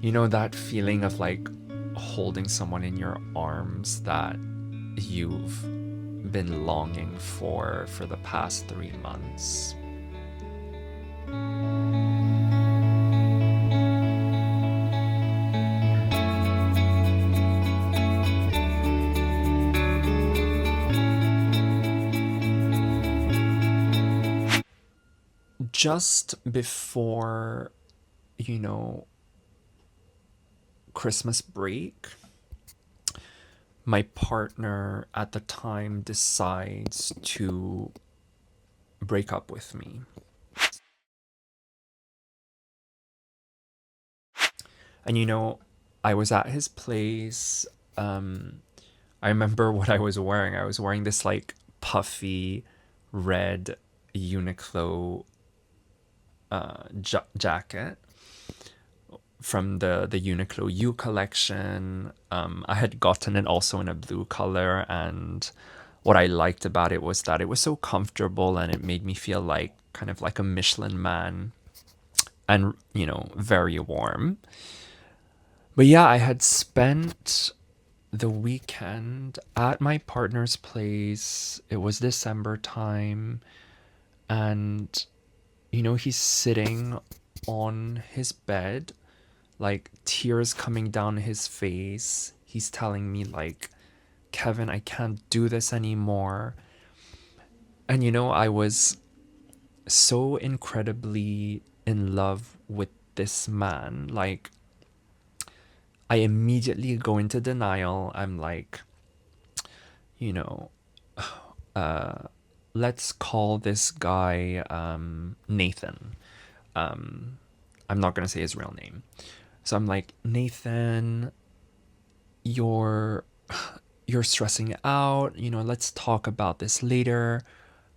You know that feeling of like holding someone in your arms that you've been longing for the past 3 months? Just before, you know, Christmas break, my partner at the time decides to break up with me. And I was at his place. Um, I remember what I was wearing. I was wearing this like puffy red Uniqlo jacket from the Uniqlo U collection. I had gotten it also in a blue color, and what I liked about it was that it was so comfortable and it made me feel like kind of like a Michelin man and very warm. But yeah, I had spent the weekend at my partner's place. It was December time, and he's sitting on his bed, like tears coming down his face. He's telling me like, "Kevin, I can't do this anymore." And I was so incredibly in love with this man. Like, I immediately go into denial. I'm like, you know, uh, let's call this guy Nathan. Um, I'm not gonna say his real name. So I'm like, Nathan, you're you're stressing out. Let's talk about this later.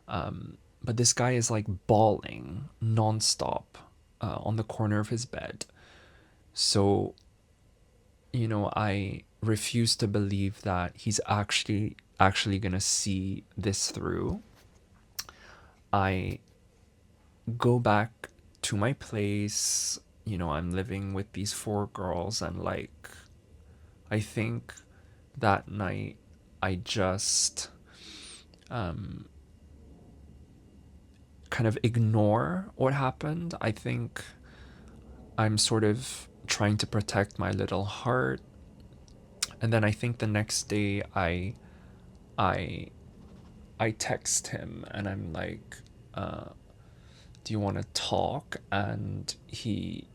But this guy is like bawling nonstop on the corner of his bed. So I refuse to believe that he's actually gonna see this through. I go back to my place. I'm living with these four girls, and like, I think that night I just kind of ignore what happened. I think I'm sort of trying to protect my little heart. And then I think the next day I I text him and I'm like, do you want to talk? And he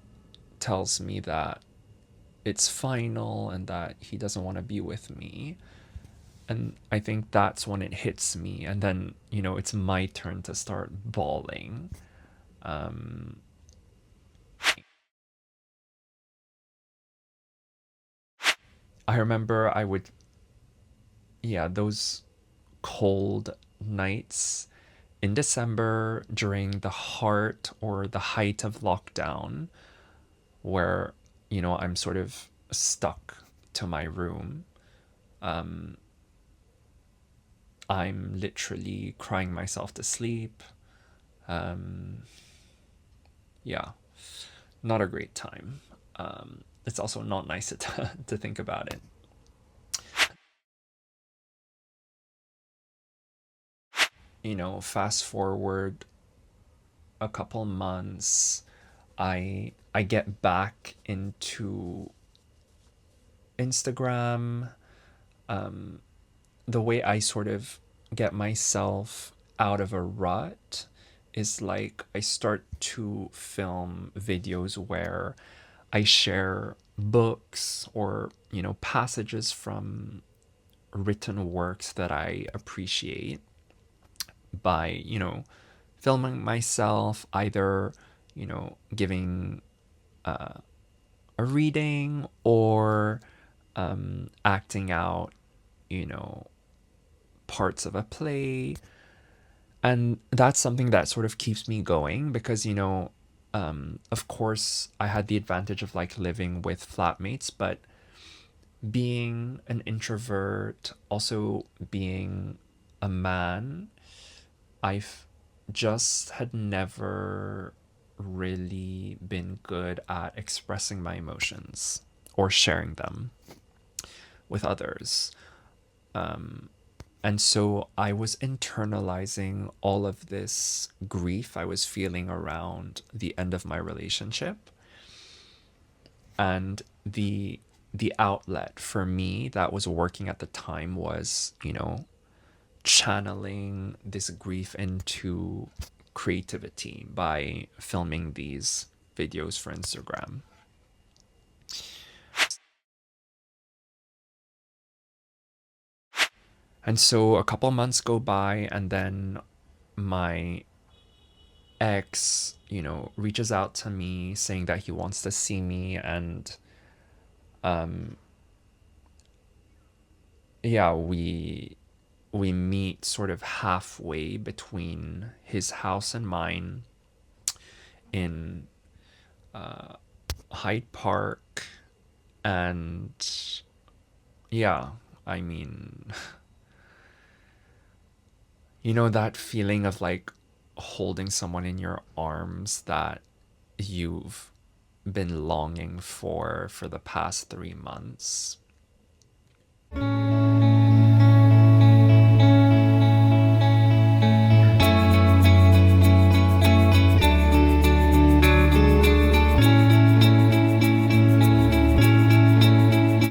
tells me that it's final and that he doesn't want to be with me. And I think that's when it hits me. And then, it's my turn to start bawling. Um, I remember yeah, those cold nights in December during the heart or the height of lockdown, where, I'm sort of stuck to my room. Um, I'm literally crying myself to sleep. Um, yeah, not a great time. It's also not nice to think about it. Fast forward a couple months, I get back into Instagram. Um, the way I sort of get myself out of a rut is like I start to film videos where I share books or, passages from written works that I appreciate by, filming myself either, giving a reading or acting out, you know, parts of a play. And that's something that sort of keeps me going because, of course, I had the advantage of like living with flatmates, but being an introvert, also being a man, I've just had never really been good at expressing my emotions or sharing them with others. And so I was internalizing all of this grief I was feeling around the end of my relationship. And the outlet for me that was working at the time was, channeling this grief into creativity by filming these videos for Instagram. And so a couple months go by, and then my ex, reaches out to me saying that he wants to see me. And yeah, we meet sort of halfway between his house and mine in Hyde Park. And yeah, I mean, that feeling of like holding someone in your arms that you've been longing for the past 3 months.